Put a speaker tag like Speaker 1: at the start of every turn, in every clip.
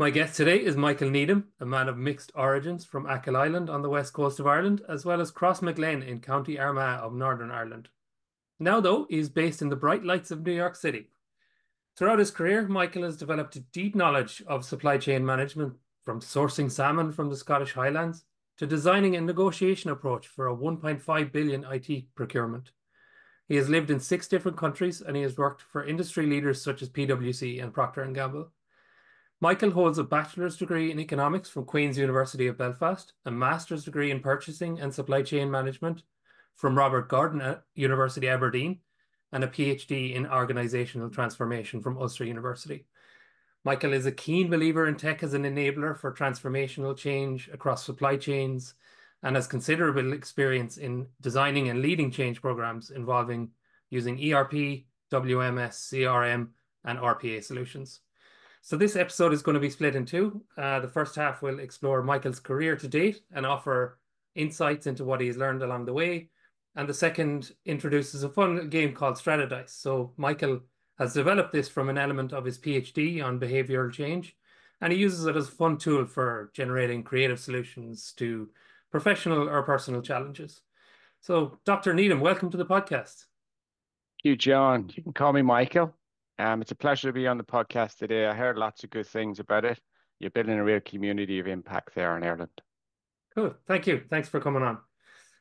Speaker 1: My guest today is Michael Needham, a man of mixed origins from Achill Island on the west coast of Ireland, as well as Crossmaglen in County Armagh of Northern Ireland. Now, though, he is based in the bright lights of New York City. Throughout his career, Michael has developed a deep knowledge of supply chain management, from sourcing salmon from the Scottish Highlands to designing a negotiation approach for a 1.5 billion IT procurement. He has lived in 6 different countries and he has worked for industry leaders such as PwC and Procter& Gamble. Michael holds a bachelor's degree in economics from Queen's University of Belfast, a master's degree in purchasing and supply chain management from Robert Gordon at University Aberdeen, and a PhD in organizational transformation from Ulster University. Michael is a keen believer in tech as an enabler for transformational change across supply chains and has considerable experience in designing and leading change programs involving using ERP, WMS, CRM, and RPA solutions. So this episode is going to be split in two. The first half will explore Michael's career to date and offer insights into what he's learned along the way. And the second introduces a fun game called Strategize. So Michael has developed this from an element of his PhD on behavioral change, and he uses it as a fun tool for generating creative solutions to professional or personal challenges. So, Dr. Needham, welcome to the podcast.
Speaker 2: You, John. You can call me Michael. It's a pleasure to be on the podcast today. I heard lots of good things about it. You're building a real community of impact there in Ireland.
Speaker 1: Cool. Thank you. Thanks for coming on.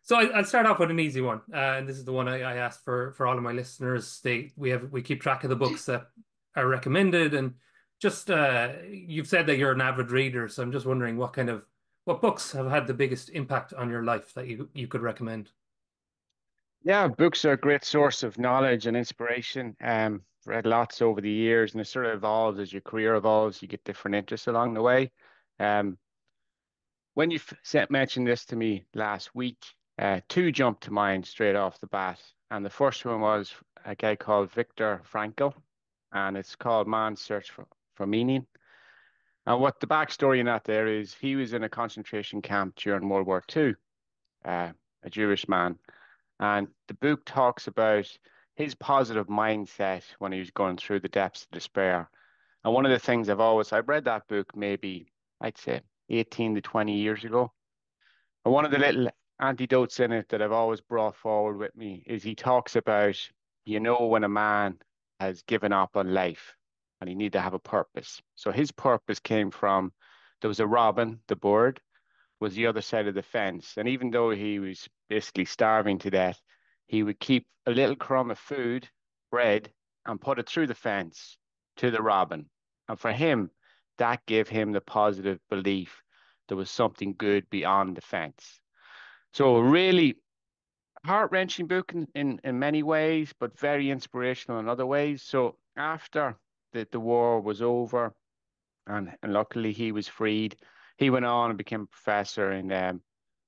Speaker 1: So I'll start off with an easy one, and this is the one I asked for all of my listeners. We keep track of the books that are recommended, and just you've said that you're an avid reader, so I'm just wondering what books have had the biggest impact on your life that you could recommend.
Speaker 2: Yeah, books are a great source of knowledge and inspiration. Read lots over the years, and it sort of evolves as your career evolves. You get different interests along the way. Um, when mentioned this to me last week, two jumped to mind straight off the bat, and the first one was a guy called Viktor Frankl, and it's called Man's Search for Meaning. And what the backstory in that there is, he was in a concentration camp during World War II, a Jewish man. And the book talks about his positive mindset when he was going through the depths of despair. And one of the things I've read that book maybe, I'd say 18 to 20 years ago. And one of the little antidotes in it that I've always brought forward with me is he talks about, when a man has given up on life and he need to have a purpose. So his purpose came from, there was a robin, the bird, was the other side of the fence. And even though he was basically starving to death, he would keep a little crumb of food, bread, and put it through the fence to the robin. And for him, that gave him the positive belief there was something good beyond the fence. So really heart-wrenching book in many ways, but very inspirational in other ways. So after the war was over, and luckily he was freed, he went on and became a professor in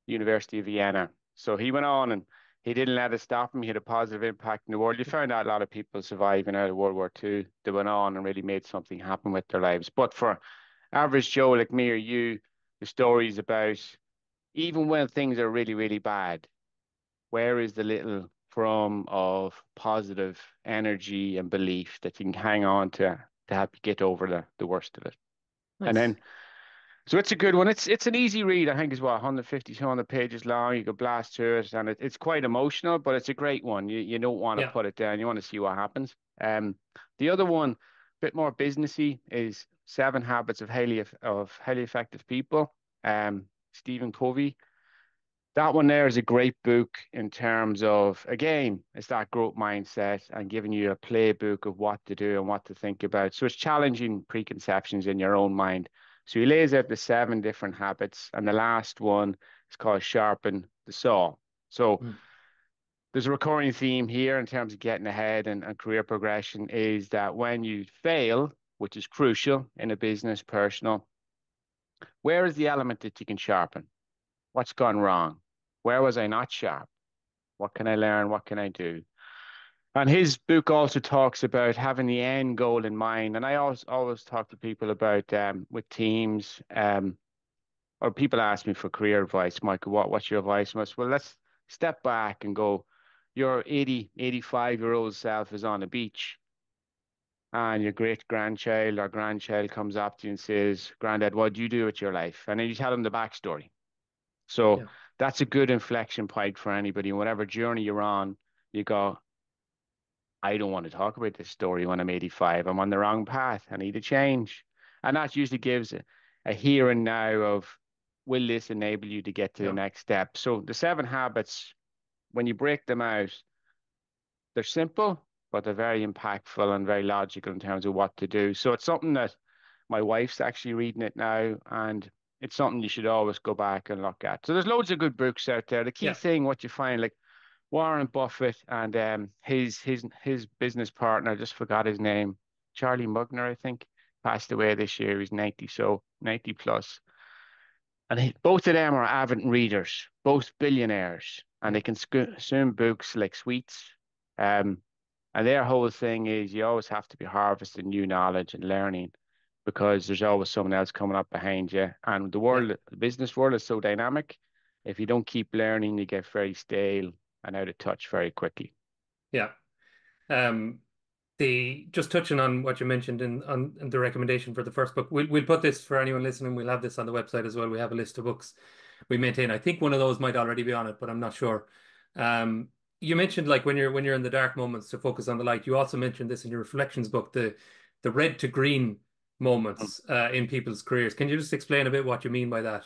Speaker 2: University of Vienna. So he went on and he didn't let it stop him. He had a positive impact in the world. You found out a lot of people surviving out of World War II, they went on and really made something happen with their lives. But for average Joe like me or you, the stories about even when things are really, really bad, where is the little crumb of positive energy and belief that you can hang on to help you get over the worst of it? And
Speaker 1: Nice.
Speaker 2: then, so it's a good one. It's an easy read. I think it's what, 150, 200 pages long. You could blast through it, and it's quite emotional, but it's a great one. You don't want to
Speaker 1: Yeah.
Speaker 2: put it down. You want to see what happens. The other one, a bit more businessy, is Seven Habits of Highly Effective People. Stephen Covey. That one there is a great book in terms of, again, it's that growth mindset and giving you a playbook of what to do and what to think about. So it's challenging preconceptions in your own mind. So he lays out the 7 different habits, and the last one is called Sharpen the Saw. So
Speaker 1: Mm.
Speaker 2: there's a recurring theme here in terms of getting ahead and career progression is that when you fail, which is crucial in a business, personal, where is the element that you can sharpen? What's gone wrong? Where was I not sharp? What can I learn? What can I do? And his book also talks about having the end goal in mind. And I always talk to people about with teams, or people ask me for career advice, Michael, what's your advice? Well, let's step back and go, your 80, 85-year-old self is on a beach. and your great grandchild or grandchild comes up to you and says, Granddad, what do you do with your life? And then you tell them the backstory. So
Speaker 1: Yeah.
Speaker 2: that's a good inflection point for anybody. Whatever journey you're on, you go, I don't want to talk about this story when I'm 85. I'm on the wrong path. I need to change. And that usually gives a here and now of, will this enable you to get to the
Speaker 1: Yeah.
Speaker 2: next step? So the seven habits, when you break them out, they're simple, but they're very impactful and very logical in terms of what to do. So it's something that my wife's actually reading it now, and it's something you should always go back and look at. So there's loads of good books out there. The key
Speaker 1: Yeah.
Speaker 2: thing, what you find, like Warren Buffett and his business partner, I just forgot his name, Charlie Munger, I think, passed away this year. He's 90, so 90 plus. And both of them are avid readers, both billionaires, and
Speaker 1: Yeah.
Speaker 2: they can consume books like sweets. Um, and their whole thing is you always have to be harvesting new knowledge and learning because there's always someone else coming up behind you. And
Speaker 1: Yeah.
Speaker 2: the business world is so dynamic. If you don't keep learning, you get very stale and out of touch very quickly.
Speaker 1: Yeah. Um, the just touching on what you mentioned in the recommendation for the first book, we'll put this for anyone listening. We'll have this on the website as well. We have a list of books we maintain. I think one of those might already be on it, but I'm not sure. Um, you mentioned like when you're in the dark moments to focus on the light. You also mentioned this in your reflections book, the red to green moments in people's careers. Can you just explain a bit what you mean by that?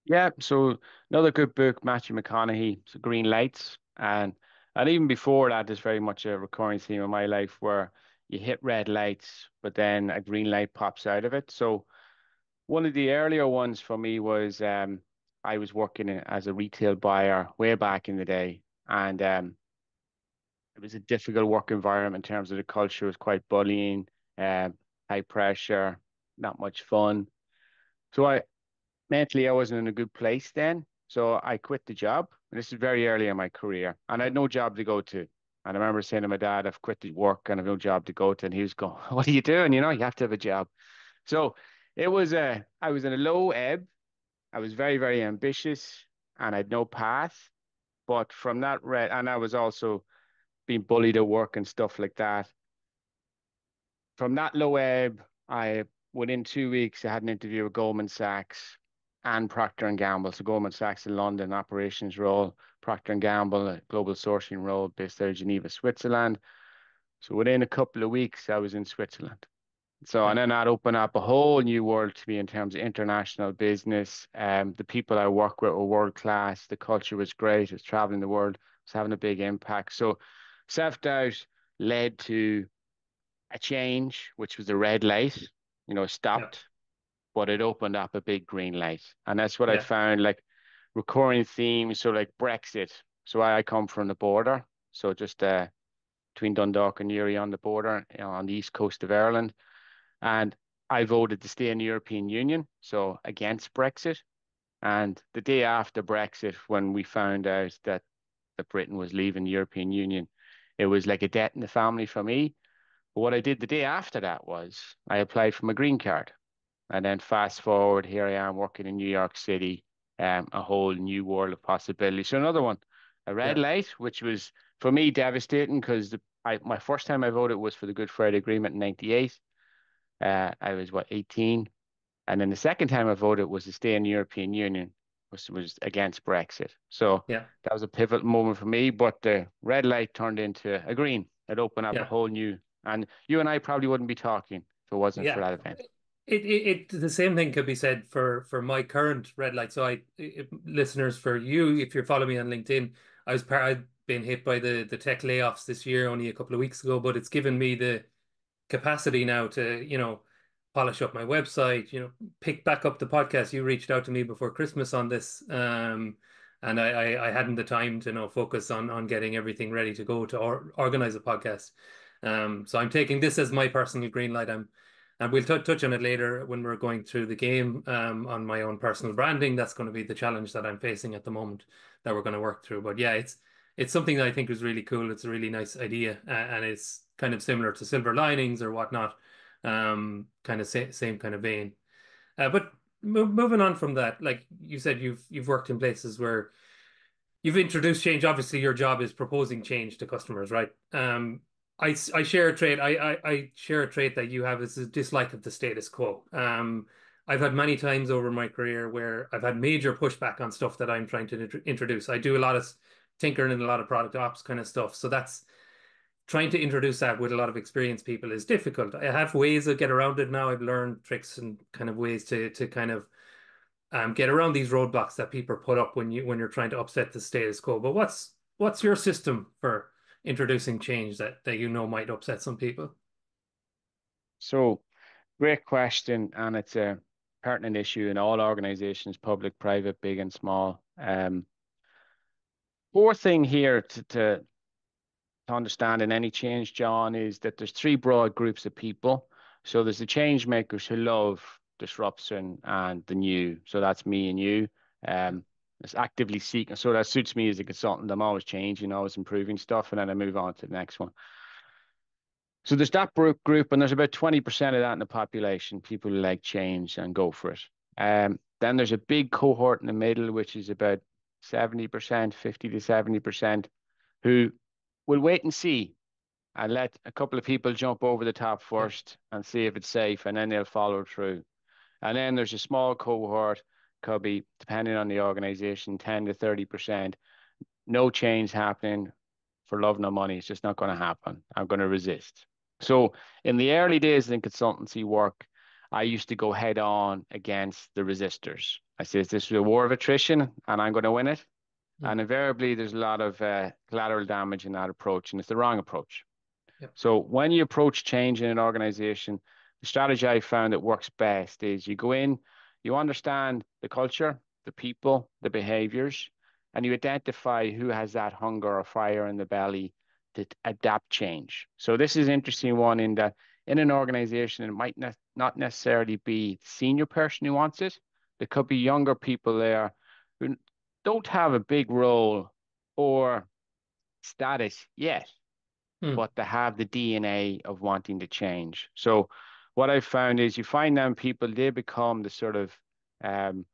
Speaker 2: Yeah, so another good book, Matthew McConaughey, so Green Lights, and even before that, there's very much a recurring theme in my life where you hit red lights, but then a green light pops out of it. So one of the earlier ones for me was I was working as a retail buyer way back in the day, and it was a difficult work environment in terms of the culture. It was quite bullying, high pressure, not much fun. So mentally, I wasn't in a good place then. So I quit the job. And this is very early in my career. And I
Speaker 1: Yeah.
Speaker 2: had no job to go to. And I remember saying to my dad, I've quit the work and I've no job to go to. And he was going, What are you doing? You have to have a job. So I was in a low ebb. I was very, very ambitious and I had no path. But from that, and I was also being bullied at work and stuff like that. From that low ebb, within 2 weeks, I had an interview with Goldman Sachs and Procter and Gamble. So Goldman Sachs in London, operations role, Procter and Gamble, a global sourcing role based out of Geneva, Switzerland. So within a couple of weeks, I was in Switzerland. So,
Speaker 1: Yeah.
Speaker 2: and then that opened up a whole new world to me in terms of international business. The people I work with were world class. The culture was great. I was traveling the world, was having a big impact. So self-doubt led to a change, which was a red light,
Speaker 1: Yeah.
Speaker 2: stopped, but it opened up a big green light. And that's what I
Speaker 1: Yeah.
Speaker 2: found like recurring themes. So like Brexit. So I come from the border. So just between Dundalk and Newry on the border, on the east coast of Ireland. And I voted to stay in the European Union, so against Brexit. And the day after Brexit, when we found out that Britain was leaving the European Union, it was like a death in the family for me. But what I did the day after that was I applied for my green card. And then fast forward, here I am working in New York City, a whole new world of possibility. So another one, a red
Speaker 1: Yeah.
Speaker 2: light, which was for me devastating because my first time I voted was for the Good Friday Agreement in '98. I was 18, and then the second time I voted was to stay in the European Union, which was against Brexit. So
Speaker 1: Yeah.
Speaker 2: that was a pivotal moment for me. But the red light turned into a green. It opened up a
Speaker 1: Yeah.
Speaker 2: whole new, and you and I probably wouldn't be talking if it wasn't for
Speaker 1: Yeah.
Speaker 2: that event.
Speaker 1: The same thing could be said for my current red light. So listeners, for you, if you're following me on LinkedIn, I've been hit by the tech layoffs this year only a couple of weeks ago, but it's given me the capacity now to, polish up my website, pick back up the podcast. You reached out to me before Christmas on this, and I hadn't the time to, focus on getting everything ready to go to organize a podcast. So I'm taking this as my personal green light. And we'll touch on it later when we're going through the game, on my own personal branding. That's going to be the challenge that I'm facing at the moment that we're going to work through. But yeah, it's something that I think is really cool. It's a really nice idea, and it's kind of similar to silver linings or whatnot, kind of same kind of vein. But moving on from that, like you said, you've worked in places where you've introduced change. Obviously, your job is proposing change to customers, right? I share a trait. I share a trait that you have is a dislike of the status quo. I've had many times over my career where I've had major pushback on stuff that I'm trying to introduce. I do a lot of tinkering and a lot of product ops kind of stuff. So that's trying to introduce that with a lot of experienced people is difficult. I have ways to get around it now. I've learned tricks and kind of ways to kind of get around these roadblocks that people put up when you're trying to upset the status quo. But what's your system for introducing change that you know might upset some people?
Speaker 2: So, great question, and it's a pertinent issue in all organizations, public, private, big and small. Core thing here to understand in any change, John, is that there's three broad groups of people. So there's the change makers who love disruption and the new. So that's me and you. It's actively seeking. So that suits me as a consultant. I'm always changing, always improving stuff, and then I move on to the next one. So there's that group, and there's about 20% of that in the population, people who like change and go for it. Then there's a big cohort in the middle, which is about 70%, 50 to 70%, who will wait and see and let a couple of people jump over the top
Speaker 1: Yeah,
Speaker 2: first and see if it's safe, and then they'll follow through. And then there's a small cohort, could be, depending on the organization, 10 to 30%, no change happening for love nor money. It's just not going to happen. I'm going to resist. So in the early days in consultancy work, I used to go head on against the resistors. I said, this is a war of attrition and I'm going to win it.
Speaker 1: mm,
Speaker 2: And invariably, there's a lot of collateral damage in that approach, and it's the wrong approach.
Speaker 1: yeah,
Speaker 2: So when you approach change in an organization, the strategy I found that works best is you go in, you understand the culture, the people, the behaviors, and you identify who has that hunger or fire in the belly to adapt change. So this is an interesting one in that in an organization, it might not necessarily be the senior person who wants it. There could be younger people there who don't have a big role or status yet,
Speaker 1: mm,
Speaker 2: but they have the DNA of wanting to change. So what I've found is you find them people, they become the sort of um,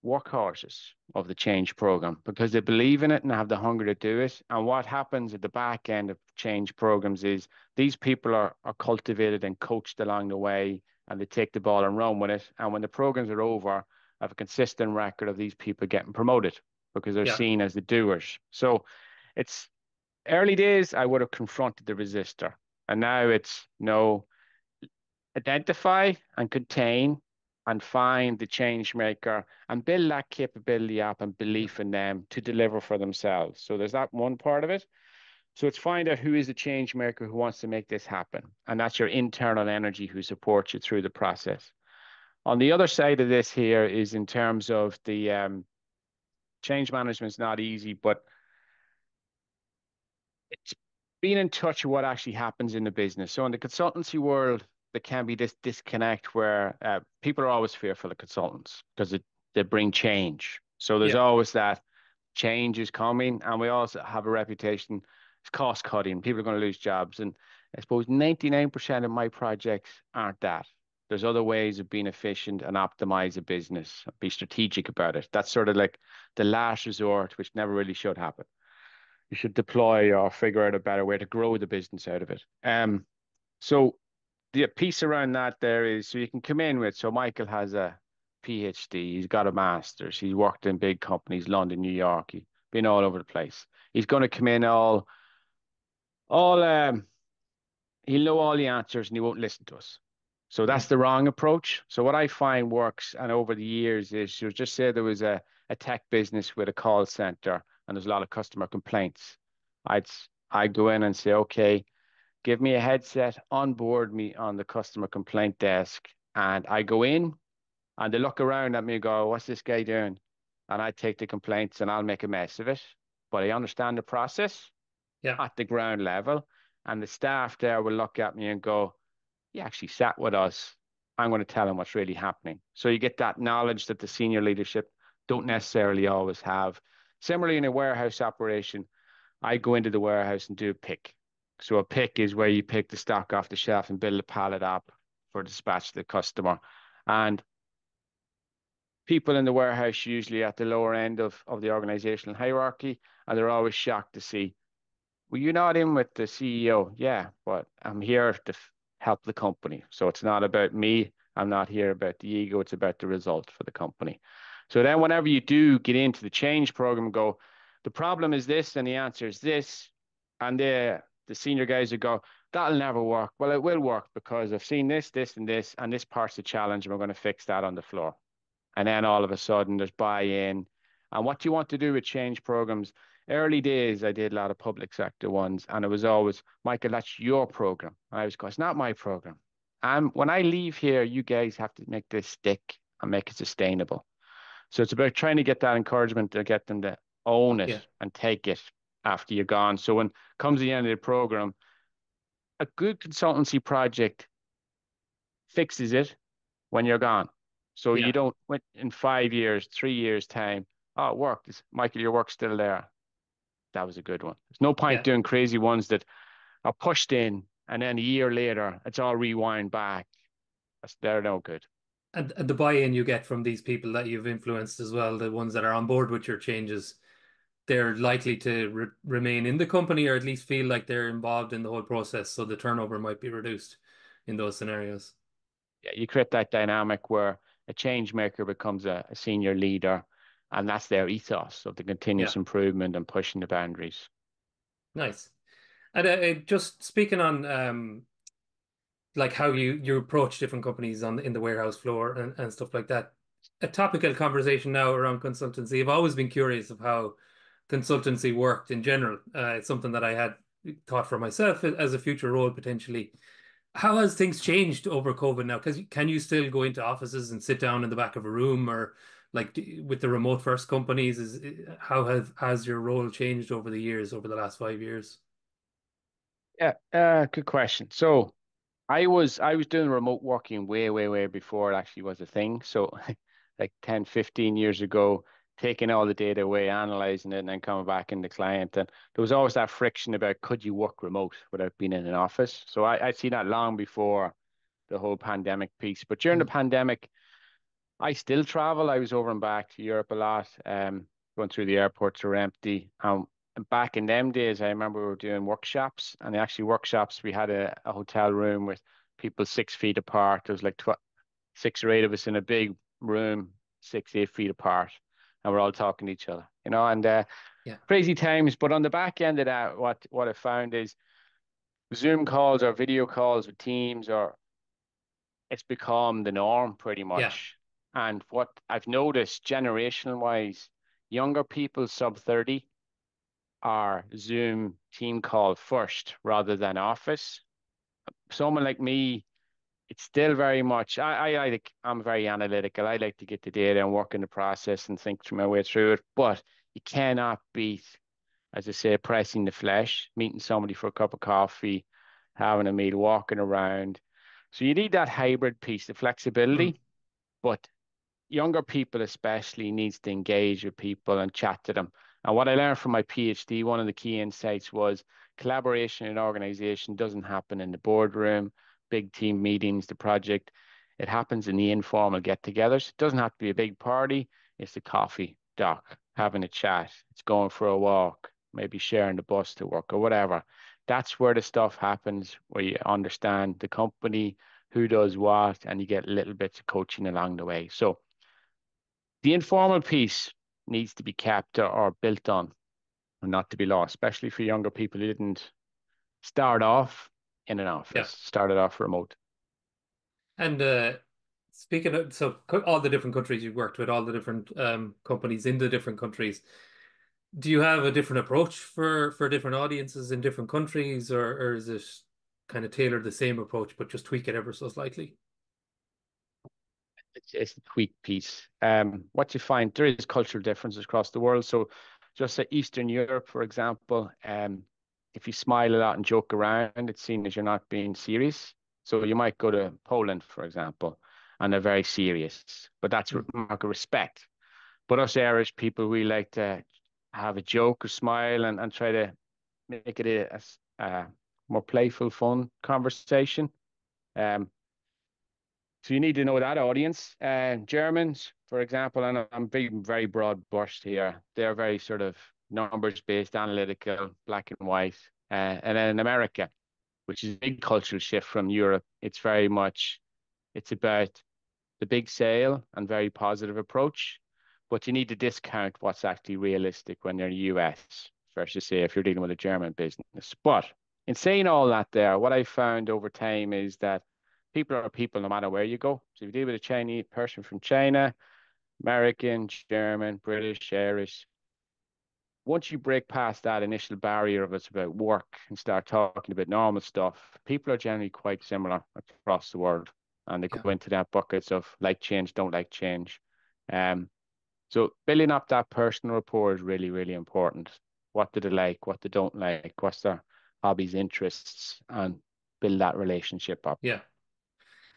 Speaker 2: workhorses of the change program because they believe in it and have the hunger to do it. And what happens at the back end of change programs is these people are cultivated and coached along the way, and they take the ball and run with it. And when the programs are over, I have a consistent record of these people getting promoted because they're
Speaker 1: yeah,
Speaker 2: seen as the doers. So it's early days, I would have confronted the resistor. And now it's no, identify and contain and find the change maker and build that capability up and
Speaker 1: yeah,
Speaker 2: belief in them to deliver for themselves. So there's that one part of it. So it's find out who is the change maker who wants to make this happen. And that's your internal energy who supports you through the process. On the other side of this here is in terms of the change management is not easy, but it's being in touch with what actually happens in the business. So in the consultancy world, there can be this disconnect where people are always fearful of consultants because they bring change. So there's
Speaker 1: yeah,
Speaker 2: always that change is coming, and we also have a reputation. It's cost cutting. People are going to lose jobs, and I suppose 99% of my projects aren't that. There's other ways of being efficient and optimize a business, be strategic about it. That's sort of like the last resort, which never really should happen. You should deploy or figure out a better way to grow the business out of it. So the piece around that there is so you can come in with, so Michael has a PhD, he's got a master's, he's worked in big companies, London, New York, he's been all over the place. He's going to come in all he'll know all the answers and he won't listen to us. So that's
Speaker 1: mm,
Speaker 2: the wrong approach. So what I find works, and over the years, is you just say there was a tech business with a call center and there's a lot of customer complaints. I'd I'd go in and say, okay, give me a headset, onboard me on the customer complaint desk, and I go in and they look around at me and go, what's this guy doing? And I take the complaints and I'll make a mess of it. But I understand the process
Speaker 1: yeah,
Speaker 2: at the ground level, and the staff there will look at me and go, he actually sat with us. I'm going to tell him what's really happening. So you get that knowledge that the senior leadership don't necessarily always have. Similarly, in a warehouse operation, I go into the warehouse and do a pick. So a pick is where you pick the stock off the shelf and build a pallet up for dispatch to the customer. And people in the warehouse usually at the lower end of the organizational hierarchy, and they're always shocked to see. Were you not in with the CEO? Yeah, but I'm here to help the company. So it's not about me. I'm not here about the ego. It's about the result for the company. So then whenever you do get into the change program, go, the problem is this and the answer is this. And the senior guys would go, that'll never work. Well, it will work because I've seen this, this, and this part's the challenge, and we're going to fix that on the floor. And then all of a sudden there's buy-in. And what you want to do with change programs, early days, I did a lot of public sector ones, and it was always, Michael, that's your program. And I was going, it's not my program. And when I leave here, you guys have to make this stick and make it sustainable. So it's about trying to get that encouragement to get them to own it
Speaker 1: Yeah,
Speaker 2: and take it after you're gone. So when comes the end of the program, a good consultancy project fixes it when you're gone. So you
Speaker 1: yeah,
Speaker 2: don't, in 5 years, 3 years' time, oh, it worked. Michael, your work's still there. That was a good one. There's no point
Speaker 1: yeah.
Speaker 2: doing crazy ones that are pushed in and then a year later, it's all rewind back. They're no good.
Speaker 1: And the buy-in you get from these people that you've influenced as well, the ones that are on board with your changes, they're likely to remain in the company or at least feel like they're involved in the whole process. So the turnover might be reduced in those scenarios.
Speaker 2: Yeah, you create that dynamic where a change maker becomes a senior leader, and that's their ethos of the
Speaker 1: Yeah,
Speaker 2: continuous improvement and pushing the boundaries.
Speaker 1: nice. And just speaking on like how you approach different companies on in the warehouse floor and stuff like that. A topical conversation now around consultancy. I've always been curious of how consultancy worked in general. It's something that I had thought for myself as a future role potentially. How has things changed over COVID now? Because can you still go into offices and sit down in the back of a room, or like with the remote first companies? How has your role changed over the years, over the last 5 years?
Speaker 2: Yeah, good question. So I was doing remote working way, way, way before it actually was a thing. So like 10, 15 years ago, taking all the data away, analyzing it, and then coming back in the client. And there was always that friction about could you work remote without being in an office? So I'd seen that long before the whole pandemic piece. But during the
Speaker 1: Mm,
Speaker 2: pandemic, I still travel. I was over and back to Europe a lot. Going through the airports were empty. And back in them days, I remember we were doing workshops, and actually workshops, we had a hotel room with people 6 feet apart. There was like tw 6 or 8 of us in a big room, 6, 8 feet apart, and we're all talking to each other, and
Speaker 1: yeah,
Speaker 2: crazy times. But on the back end of that, what I found is Zoom calls or video calls with teams, or it's become the norm pretty
Speaker 1: yeah,
Speaker 2: much. And what I've noticed generational wise, younger people sub 30 are Zoom team call first rather than Office. Someone like me, it's still very much, I'm very analytical. I like to get the data and work in the process and think through my way through it. But you cannot beat, as I say, pressing the flesh, meeting somebody for a cup of coffee, having a meal, walking around. So you need that hybrid piece, the
Speaker 1: mm,
Speaker 2: flexibility, but younger people especially needs to engage with people and chat to them. And what I learned from my PhD, one of the key insights was collaboration in organization doesn't happen in the boardroom, big team meetings, the project. It happens in the informal get-togethers. It doesn't have to be a big party. It's the coffee, doc,
Speaker 1: yeah,
Speaker 2: having a chat. It's going for a walk, maybe sharing the bus to work or whatever. That's where the stuff happens, where you understand the company, who does what, and you get little bits of coaching along the way. So the informal piece needs to be kept or built on and not to be lost, especially for younger people who didn't start off in an office,
Speaker 1: yeah.
Speaker 2: started off remote.
Speaker 1: And speaking of, so all the different countries you've worked with, all the different companies in the different countries, do you have a different approach for different audiences in different countries, or is it kind of tailored the same approach but just tweak it ever so slightly?
Speaker 2: It's the tweak piece. What you find, there is cultural differences across the world. So just say Eastern Europe, for example, if you smile a lot and joke around, it's seen as you're not being serious. So you might go to Poland, for example, and they're very serious, but that's a
Speaker 1: Mm,
Speaker 2: mark of respect. But us Irish people, we like to have a joke or smile and try to make it a more playful, fun conversation. Um, so you need to know that audience. Germans, for example, and I'm being very broad brushed here. They're very sort of numbers based, analytical, black and white. And then in America, which is a big cultural shift from Europe, it's very much it's about the big sale and very positive approach, but you need to discount what's actually realistic when you're in the US versus say if you're dealing with a German business. But in saying all that there, what I found over time is that people are people no matter where you go. So if you deal with a Chinese person from China, American, German, British, Irish, once you break past that initial barrier of it's about work and start talking about normal stuff, people are generally quite similar across the world. And they
Speaker 1: Yeah.
Speaker 2: go into that buckets of like change, don't like change. Um, so building up that personal rapport is really, really important. What do they like? What they don't like? What's their hobbies, interests, and build that relationship up.
Speaker 1: Yeah.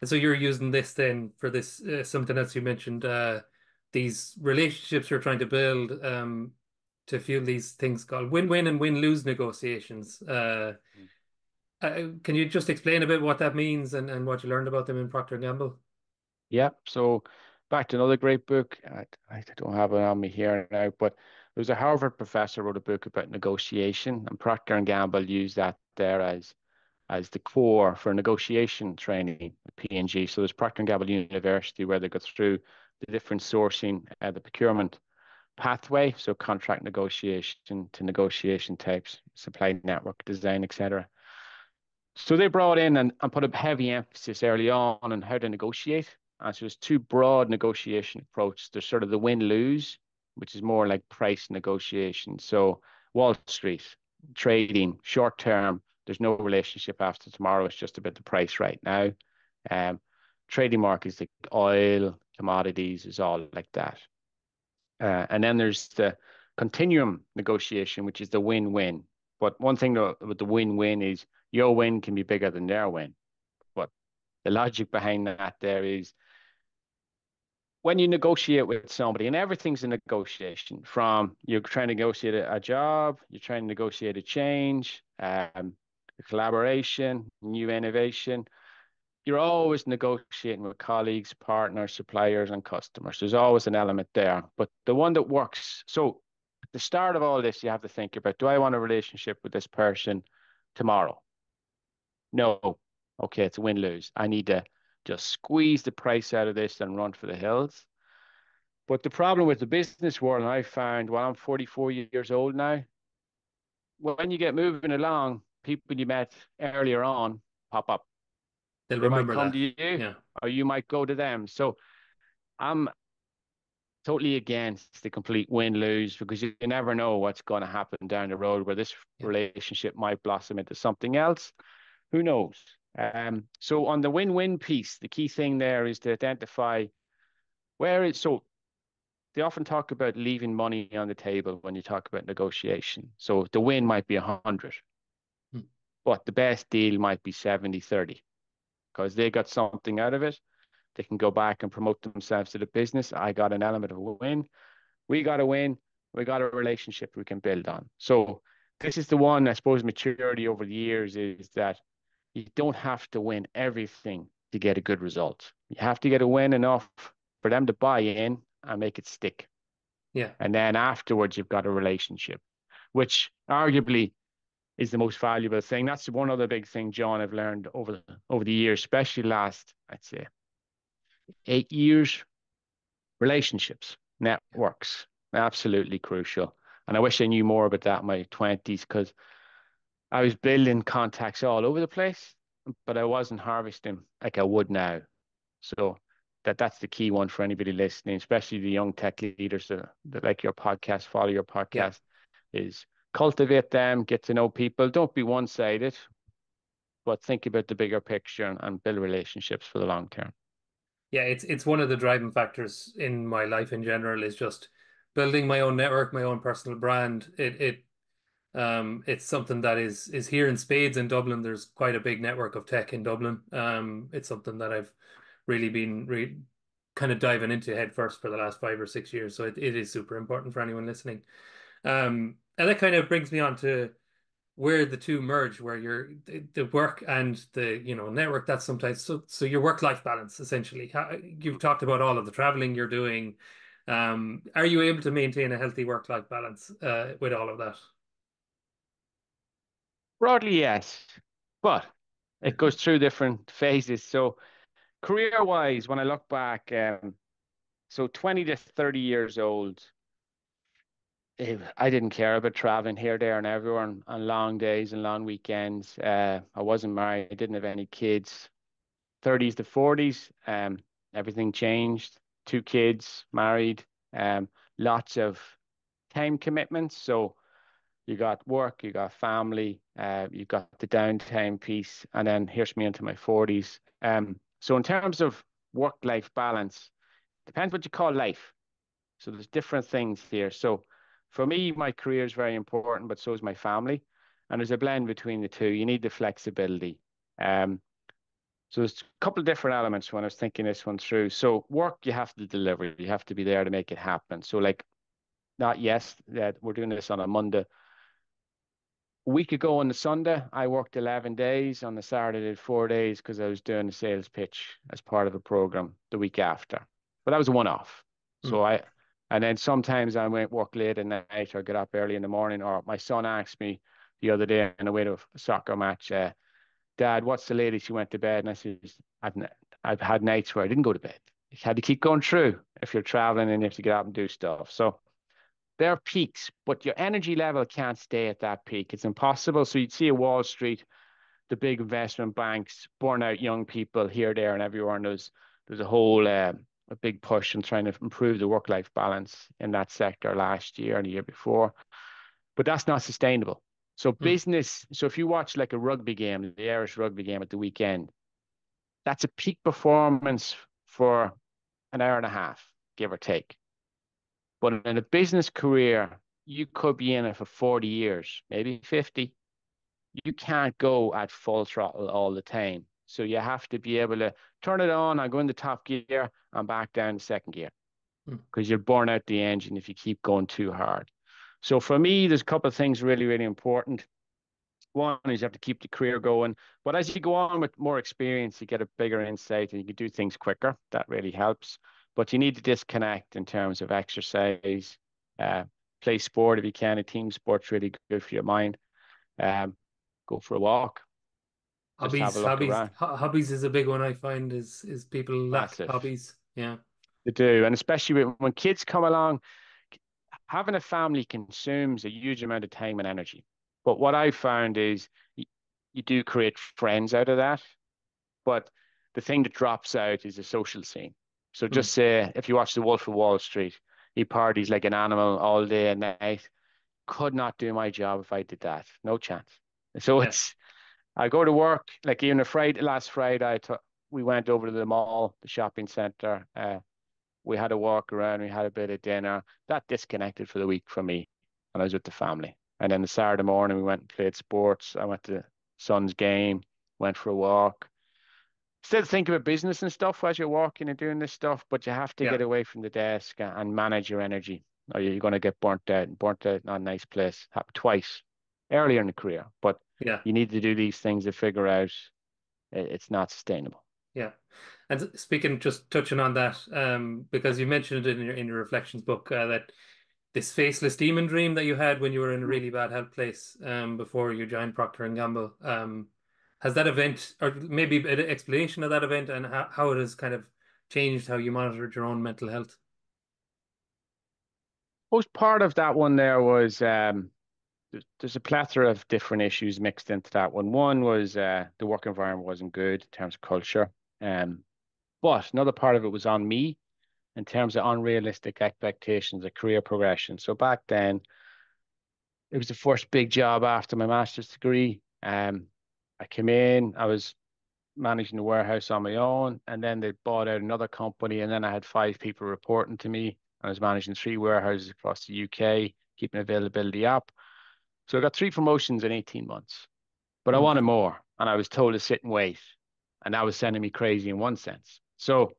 Speaker 1: And so you're using this then for this something else you mentioned, these relationships you're trying to build to fuel these things called win-win and win-lose negotiations. Can you just explain a bit what that means and what you learned about them in Procter& and Gamble?
Speaker 2: Yeah. So back to another great book. I don't have it on me here now, but there was a Harvard professor wrote a book about negotiation, and Procter and Gamble used that there as the core for negotiation training at P&G. So there's Procter and Gamble University where they go through the different sourcing, the procurement pathway, so contract negotiation to negotiation types, supply network design, etc. So they brought in and put a heavy emphasis early on how to negotiate. And so there's two broad negotiation approaches. There's sort of the win-lose, which is more like price negotiation. So Wall Street, trading, short term, there's no relationship after tomorrow. It's just about the price right now. Um, Trading markets like oil, commodities is all like that. And then there's the continuum negotiation, which is the win-win. But one thing with the win-win is your win can be bigger than their win. But the logic behind that there is when you negotiate with somebody, and everything's a negotiation from you're trying to negotiate a job, you're trying to negotiate a change, a collaboration, new innovation. You're always negotiating with colleagues, partners, suppliers, and customers. There's always an element there. But the one that works, so at the start of all this, you have to think about, do I want a relationship with this person tomorrow? No. Okay, it's a win-lose. I need to just squeeze the price out of this and run for the hills. But the problem with the business world, and I found, well, I'm 44 years old now. When you get moving along, people you met earlier on pop up.
Speaker 1: They'll
Speaker 2: They might
Speaker 1: remember
Speaker 2: come
Speaker 1: that.
Speaker 2: to you,
Speaker 1: Yeah.
Speaker 2: or you might go to them. So I'm totally against the complete win-lose because you never know what's going to happen down the road where this
Speaker 1: Yeah.
Speaker 2: relationship might blossom into something else. Who knows? So on the win-win piece, the key thing there is to identify where it's so they often talk about leaving money on the table when you talk about negotiation. So the win might be 100,
Speaker 1: Hmm.
Speaker 2: but the best deal might be 70-30 because they got something out of it. They can go back and promote themselves to the business. I got an element of a win. We got a win. We got a relationship we can build on. So this is the one, I suppose, maturity over the years is that you don't have to win everything to get a good result. You have to get a win enough for them to buy in and make it stick.
Speaker 1: Yeah.
Speaker 2: And then afterwards, you've got a relationship, which arguably is the most valuable thing. That's one other big thing, John, I've learned over the years, especially last, I'd say, 8 years. Relationships,
Speaker 1: Yeah.
Speaker 2: networks, absolutely crucial. And I wish I knew more about that in my 20s because I was building contacts all over the place, but I wasn't harvesting like I would now. So that's the key one for anybody listening, especially the young tech leaders that like your podcast, follow your
Speaker 1: Yeah.
Speaker 2: podcast, is cultivate them, get to know people. Don't be one-sided, but think about the bigger picture and build relationships for the long term.
Speaker 1: Yeah, it's one of the driving factors in my life in general is just building my own network, my own personal brand. It's something that is here in spades in Dublin. There's quite a big network of tech in Dublin. It's something that I've really been kind of diving into head first for the last 5 or 6 years. So it is super important for anyone listening. And that kind of brings me on to where the two merge, where the work and the network. That's sometimes so your work-life balance essentially. You've talked about all of the traveling you're doing. Are you able to maintain a healthy work-life balance with all of that?
Speaker 2: Broadly, yes, but it goes through different phases. So career-wise, when I look back, so 20 to 30 years old, I didn't care about traveling here, there, and everywhere on long days and long weekends. I wasn't married. I didn't have any kids. 30s to 40s, everything changed. Two kids, married, lots of time commitments. So you got work, you got family, you got the downtime piece, and then here's me into my 40s. So in terms of work-life balance, depends what you call life. So there's different things here. So for me, my career is very important, but so is my family. And there's a blend between the two. You need the flexibility. Um, so there's a couple of different elements when I was thinking this one through. So work, you have to deliver. You have to be there to make it happen. So like, not yes, that we're doing this on a Monday. A week ago on the Sunday, I worked 11 days. On the Saturday, I did 4 days because I was doing a sales pitch as part of a program the week after. But that was a one-off.
Speaker 1: Hmm.
Speaker 2: And then sometimes I went work late at night or get up early in the morning. Or my son asked me the other day on the way to a soccer match, Dad, what's the latest you went to bed? And I said, I've, I've had nights where I didn't go to bed. You had to keep going through if you're traveling and you have to get up and do stuff. So there are peaks, but your energy level can't stay at that peak. It's impossible. So you'd see a Wall Street, the big investment banks burn out young people here, there, and everywhere. And there's a whole a big push in trying to improve the work-life balance in that sector last year and the year before. But that's not sustainable. So
Speaker 1: Hmm.
Speaker 2: business, so if you watch like a rugby game, the Irish rugby game at the weekend, that's a peak performance for an hour and a half, give or take. But in a business career, you could be in it for 40 years, maybe 50. You can't go at full throttle all the time. So you have to be able to turn it on and go into top gear and back down to second gear
Speaker 1: Hmm.
Speaker 2: because you'll burn out the engine if you keep going too hard. So for me, there's a couple of things really, really important. One is you have to keep the career going. But as you go on with more experience, you get a bigger insight and you can do things quicker. That really helps. But you need to disconnect in terms of exercise, uh, play sport if you can. A team sport's really good for your mind. Um, Go for a walk, just have a look around.
Speaker 1: Hobbies is a big one I find is people lack
Speaker 2: Massive.
Speaker 1: hobbies. Yeah.
Speaker 2: They do. And especially when kids come along, having a family consumes a huge amount of time and energy. But what I found is you do create friends out of that. But the thing that drops out is the social scene. So
Speaker 1: Hmm.
Speaker 2: just say if you watch The Wolf of Wall Street, he parties like an animal all day and night. Could not do my job if I did that. No chance. So
Speaker 1: Yeah.
Speaker 2: it's I go to work like even a Friday last Friday we went over to the mall, the shopping center. We had a walk around, we had a bit of dinner. That disconnected for the week from me, and I was with the family. And then the Saturday morning we went and played sports. I went to son's game, went for a walk. Still think about business and stuff as you're walking and doing this stuff, but you have to
Speaker 1: Yeah.
Speaker 2: get away from the desk and manage your energy, or you're going to get burnt out. And burnt out, not a nice place. Happened twice earlier in the career, but
Speaker 1: Yeah.
Speaker 2: you need to do these things to figure out it's not sustainable.
Speaker 1: Yeah. And speaking, just touching on that, because you mentioned it in your reflections book, that this faceless demon dream that you had when you were in a
Speaker 2: Mm.
Speaker 1: really bad health place, before you joined Procter and Gamble, has that event, or maybe an explanation of that event and how it has kind of changed how you monitored your own mental health?
Speaker 2: Most part of that one there was there's a plethora of different issues mixed into that one. One was the work environment wasn't good in terms of culture. Um, but another part of it was on me in terms of unrealistic expectations of career progression. So back then, it was the first big job after my master's degree. I came in, I was managing the warehouse on my own, and then they bought out another company, and then I had five people reporting to me. I was managing three warehouses across the UK, keeping availability up. So I got three promotions in 18 months, but I
Speaker 1: Mm.
Speaker 2: wanted more, and I was told to sit and wait, and that was sending me crazy in one sense. So